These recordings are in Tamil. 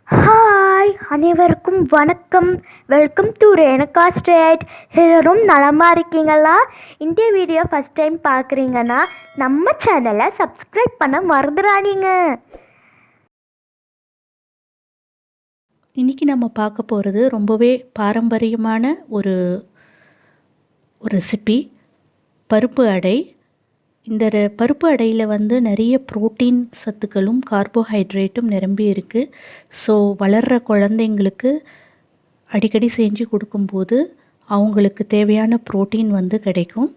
ஹாய் அனைவருக்கும் வணக்கம். Welcome to Renuka straight. எல்லாரும் நலமாக இருக்கீங்களா? இந்த வீடியோ ஃபஸ்ட் டைம் பார்க்குறீங்கன்னா நம்ம சேனலை சப்ஸ்கிரைப் பண்ண மறந்துடாதீங்க. இன்றைக்கி நம்ம பார்க்க போகிறது ரொம்பவே பாரம்பரியமான ஒரு ரெசிபி, பருப்பு அடை. இந்த பருப்பு அடையில் வந்து நிறைய புரோட்டீன் சத்துக்களும் கார்போஹைட்ரேட்டும் நிரம்பி இருக்குது. ஸோ வளர்கிற குழந்தைங்களுக்கு அடிக்கடி செஞ்சு கொடுக்கும்போது அவங்களுக்கு தேவையான புரோட்டீன் வந்து கிடைக்கும்.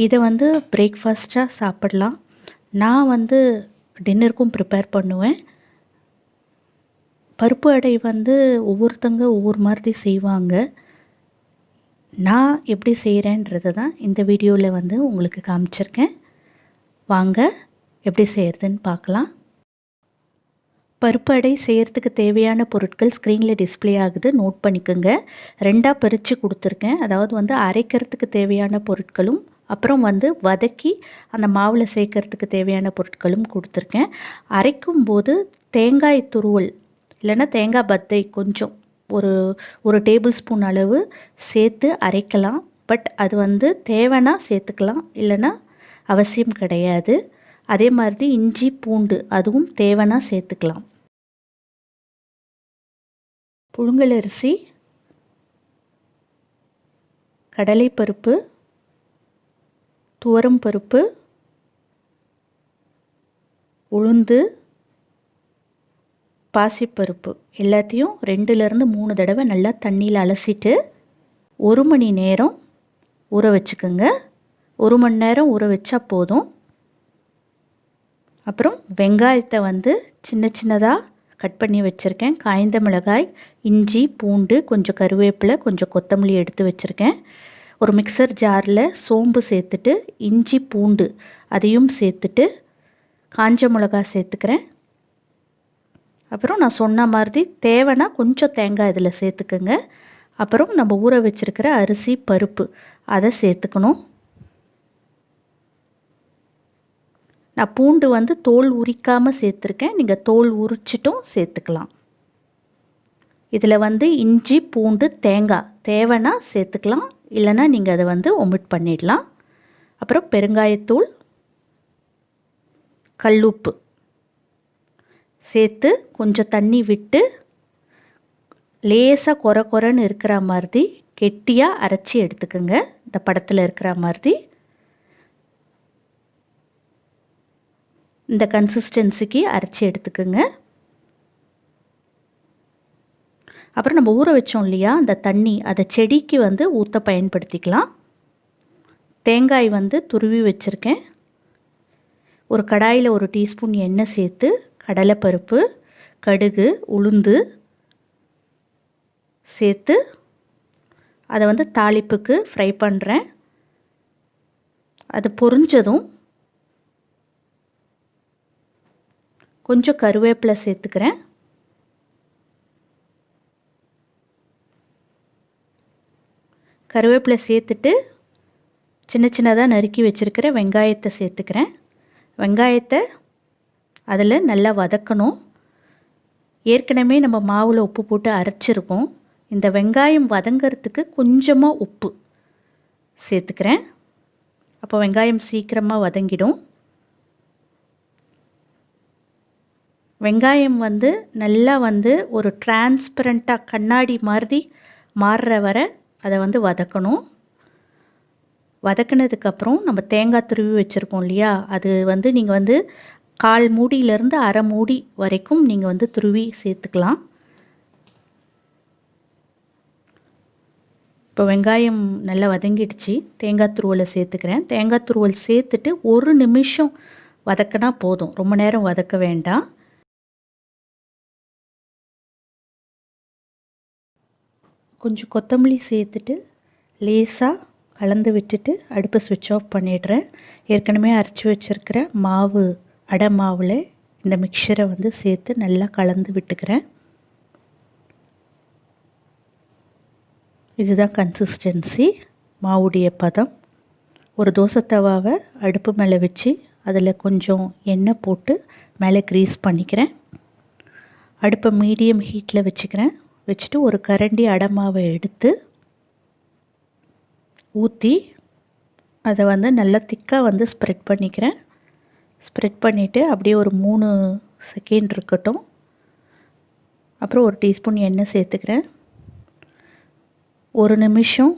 இதை வந்து பிரேக்ஃபாஸ்ட்டாக சாப்பிடலாம். நான் வந்து டின்னருக்கும் ப்ரிப்பேர் பண்ணுவேன். பருப்பு அடை வந்து ஒவ்வொருத்தங்க ஒவ்வொரு மாதிரி செய்வாங்க. நான் எப்படி செய்கிறேன்றதை தான் இந்த வீடியோவில் வந்து உங்களுக்கு காமிச்சிருக்கேன். வாங்க எப்படி செய்கிறதுன்னு பார்க்கலாம். பருப்பு அடை செய்கிறதுக்கு தேவையான பொருட்கள் ஸ்க்ரீனில் டிஸ்பிளே ஆகுது, நோட் பண்ணிக்கோங்க. ரெண்டாக பிரித்து கொடுத்துருக்கேன். அதாவது வந்து அரைக்கிறதுக்கு தேவையான பொருட்களும் அப்புறம் வந்து வதக்கி அந்த மாவில் சேர்க்கறதுக்கு தேவையான பொருட்களும் கொடுத்துருக்கேன். அரைக்கும்போது தேங்காய் துருவல் இல்லைன்னா தேங்காய் பத்தை கொஞ்சம் ஒரு டேபிள் ஸ்பூன் அளவு சேர்த்து அரைக்கலாம். பட் அது வந்து தேவைன்னா சேர்த்துக்கலாம், இல்லைன்னா அவசியம் கிடையாது. அதே மாதிரி இஞ்சி பூண்டு அதுவும் தேவைன்னா சேர்த்துக்கலாம். புழுங்கலரிசி, கடலைப்பருப்பு, துவரம் பருப்பு, உளுந்து, பாசிப்பருப்பு எல்லாத்தையும் 2லேருந்து 3 தடவை நல்லா தண்ணியில் அலசிட்டு 1 மணி நேரம் ஊற வச்சுக்கோங்க. 1 மணி நேரம் ஊற வச்சா போதும். அப்புறம் வெங்காயத்தை வந்து சின்ன சின்னதாக கட் பண்ணி வச்சுருக்கேன். காய்ந்த மிளகாய், இஞ்சி பூண்டு, கொஞ்சம் கருவேப்பிலை, கொஞ்சம் கொத்தமல்லி எடுத்து வச்சுருக்கேன். ஒரு மிக்சர் ஜாரில் சோம்பு சேர்த்துட்டு இஞ்சி பூண்டு அதையும் சேர்த்துட்டு காஞ்ச மிளகாய் சேர்த்துக்கிறேன். அப்புறம் நான் சொன்ன மாதிரி தேவைன்னா கொஞ்சம் தேங்காய் இதில் சேர்த்துக்கோங்க. அப்புறம் நம்ம ஊற வச்சுருக்கிற அரிசி பருப்பு அதை சேர்த்துக்கணும். நான் பூண்டு வந்து தோல் உரிக்காமல் சேர்த்துருக்கேன். நீங்கள் தோல் உரிச்சிட்டும் சேர்த்துக்கலாம். இதில் வந்து இஞ்சி பூண்டு தேங்காய் தேவைன்னா சேர்த்துக்கலாம், இல்லைன்னா நீங்கள் அதை வந்து ஒமிட் பண்ணிடலாம். அப்புறம் பெருங்காயத்தூள், கல்லுப்பு சேர்த்து கொஞ்சம் தண்ணி விட்டு லேசாக கொரன்னு இருக்கிற மாதிரி கெட்டியாக அரைச்சி எடுத்துக்கோங்க. இந்த படத்தில் இருக்கிற மாதிரி இந்த கன்சிஸ்டன்சிக்கு அரைச்சி எடுத்துக்கோங்க. அப்புறம் நம்ம ஊற வச்சோம் இல்லையா அந்த தண்ணி, அதை செடிக்கு வந்து ஊற்ற பயன்படுத்திக்கலாம். தேங்காய் வந்து துருவி வச்சுருக்கேன். ஒரு கடாயில் 1 டீஸ்பூன் எண்ணெய் சேர்த்து கடலைப்பருப்பு, கடுகு, உளுந்து சேர்த்து அதை வந்து தாளிப்புக்கு ஃப்ரை பண்ணுறேன். அது பொரிஞ்சதும் கொஞ்சம் கருவேப்பிலை சேர்த்துக்கிறேன். கருவேப்பிலை சேர்த்துட்டு சின்ன சின்னதாக நறுக்கி வச்சுருக்கிற வெங்காயத்தை சேர்த்துக்கிறேன். வெங்காயத்தை அதில் நல்லா வதக்கணும். ஏற்கனவே நம்ம மாவில் உப்பு போட்டு அரைச்சிருக்கோம். இந்த வெங்காயம் வதங்கிறதுக்கு கொஞ்சமாக உப்பு சேர்த்துக்கிறேன். அப்போ வெங்காயம் சீக்கிரமாக வதங்கிடும். வெங்காயம் வந்து நல்லா வந்து ஒரு டிரான்ஸ்பரண்ட்டாக கண்ணாடி மாதிரி மாறுற வரை அதை வந்து வதக்கணும். வதக்கினதுக்கப்புறம் நம்ம தேங்காய் துருவி வச்சுருக்கோம் இல்லையா, அது வந்து நீங்கள் வந்து 1/4 மூடியிலேருந்து 1/2 மூடி வரைக்கும் நீங்கள் வந்து துருவி சேர்த்துக்கலாம். இப்போ வெங்காயம் நல்லா வதங்கிடுச்சு. தேங்காய் துருவலை சேர்த்துக்கிறேன். தேங்காய் துருவல் சேர்த்துட்டு 1 நிமிஷம் வதக்கினா போதும், ரொம்ப நேரம் வதக்க வேண்டாம். கொஞ்சம் கொத்தமல்லி சேர்த்துட்டு லேசாக கலந்து விட்டுட்டு அடுப்பை ஸ்விட்ச் ஆஃப் பண்ணிடுறேன். ஏற்கனவே அரைச்சி வச்சுருக்கிற மாவு, அடை மாவில் இந்த மிக்சரை வந்து சேர்த்து நல்லா கலந்து விட்டுக்கிறேன். இதுதான் கன்சிஸ்டன்சி, மாவுடைய பதம். ஒரு தோசை தவாவை அடுப்பு மேலே வச்சு அதில் கொஞ்சம் எண்ணெய் போட்டு மேலே க்ரீஸ் பண்ணிக்கிறேன். அடுப்பை மீடியம் ஹீட்டில் வச்சுக்கிறேன். வச்சுட்டு ஒரு கரண்டி அடை மாவை எடுத்து ஊற்றி அதை வந்து நல்லா திக்காக வந்து ஸ்ப்ரெட் பண்ணிக்கிறேன். ஸ்ப்ரெட் பண்ணிவிட்டு அப்படியே ஒரு 3 செகண்ட் இருக்கட்டும். அப்புறம் ஒரு டீஸ்பூன் எண்ணெய் சேர்த்துக்கிறேன். 1 நிமிஷம்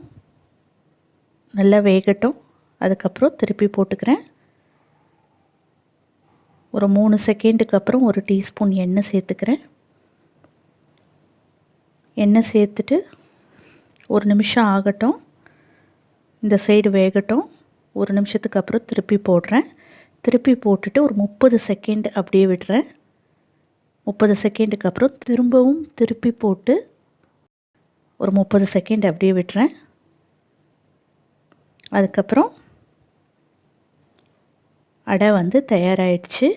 நல்லா வேகட்டும். அதுக்கப்புறம் திருப்பி போட்டுக்கிறேன். ஒரு 3 செகண்டுக்கு அப்புறம் ஒரு டீஸ்பூன் எண்ணெய் சேர்த்துக்கிறேன். எண்ணெய் சேர்த்துட்டு 1 நிமிஷம் ஆகட்டும். இந்த சைடு வேகட்டும். 1 நிமிஷத்துக்கு அப்புறம் திருப்பி போடுறேன். திருப்பி போட்டுட்டு ஒரு 30 செகண்ட் அப்படியே விடுறேன். 30 செகண்டுக்கு அப்புறம் திரும்பவும் திருப்பி போட்டு ஒரு 30 செகண்ட் அப்படியே விடுறேன். அதுக்கப்புறம் அடை வந்து தயாராகிடுச்சு.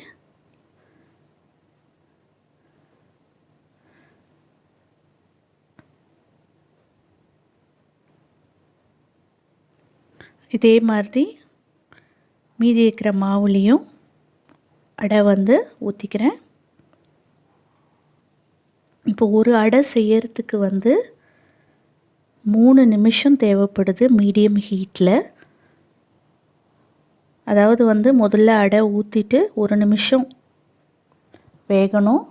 இதே மாதிரி மீதி இருக்கிற மாவுலேயும் அடை வந்து ஊற்றிக்கிறேன். இப்போ ஒரு அடை செய்யறதுக்கு வந்து 3 நிமிஷம் தேவைப்படுது மீடியம் ஹீட்டில். அதாவது வந்து முதல்ல அடை ஊற்றிட்டு 1 நிமிஷம் வேகணும்.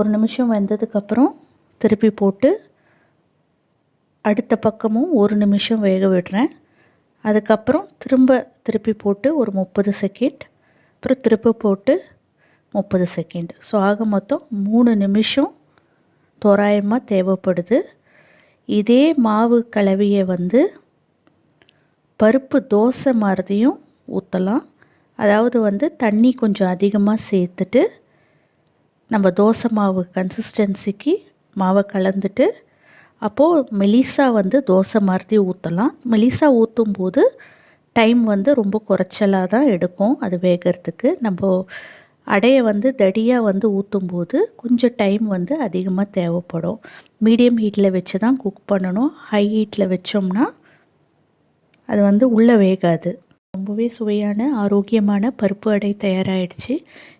1 நிமிஷம் வெந்ததுக்கப்புறம் திருப்பி போட்டு அடுத்த பக்கமும் 1 நிமிஷம் வேக விடுறேன். அதுக்கப்புறம் திருப்பி போட்டு ஒரு 30 செகண்ட், அப்புறம் திருப்பி போட்டு 30 செகண்ட். ஸோ ஆக மொத்தம் 3 நிமிஷம் தோராயமாக தேவைப்படுது. இதே மாவு கலவையை வந்து பருப்பு தோசை மாதிரியும் ஊற்றலாம். அதாவது வந்து தண்ணி கொஞ்சம் அதிகமாக சேர்த்துட்டு நம்ம தோசை மாவு கன்சிஸ்டன்சிக்கு மாவை கலந்துட்டு அப்போது மெலிசா வந்து தோசை மாதிரி ஊற்றலாம். மெலிசா ஊற்றும் போது டைம் வந்து ரொம்ப குறைச்சலாக தான் எடுக்கும் அது வேகிறதுக்கு. நம்ம அடையை வந்து தடியாக வந்து ஊற்றும்போது கொஞ்சம் டைம் வந்து அதிகமாக தேவைப்படும். மீடியம் ஹீட்டில் வச்சு தான் குக் பண்ணணும். ஹை ஹீட்டில் வச்சோம்னா அது வந்து உள்ளே வேகாது. ரொம்பவே சுவையான ஆரோக்கியமான பருப்பு அடை தயாராகிடுச்சு.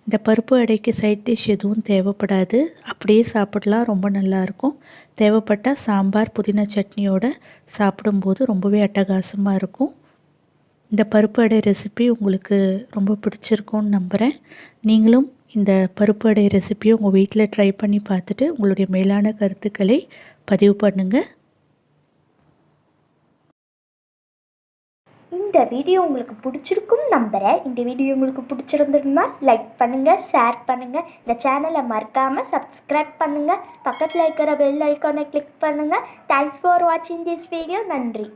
இந்த பருப்பு அடைக்கு சைட் டிஷ் எதுவும் தேவைப்படாது. அப்படியே சாப்பிடலாம், ரொம்ப நல்லாயிருக்கும். தேவைப்பட்டால் சாம்பார் புதினா சட்னியோடு சாப்பிடும்போது ரொம்பவே அட்டகாசமாக இருக்கும். இந்த பருப்பு அடை ரெசிபி உங்களுக்கு ரொம்ப பிடிச்சிருக்கும்னு நம்புகிறேன். நீங்களும் இந்த பருப்பு அடை ரெசிபியை உங்கள் வீட்டில் ட்ரை பண்ணி பார்த்துட்டு உங்களுடைய மேலான கருத்துக்களை பதிவு பண்ணுங்கள். இந்த வீடியோ உங்களுக்கு பிடிச்சிருக்கும் நம்புகிறேன். இந்த வீடியோ உங்களுக்கு பிடிச்சிருந்ததுன்னா லைக் பண்ணுங்கள், ஷேர் பண்ணுங்கள். இந்த சேனலை மறக்காமல் சப்ஸ்கிரைப் பண்ணுங்கள். பக்கத்தில் இருக்கிற பெல் ஐக்கானை கிளிக் பண்ணுங்கள். தேங்க்ஸ் ஃபார் வாட்சிங் திஸ் வீடியோ. நன்றி.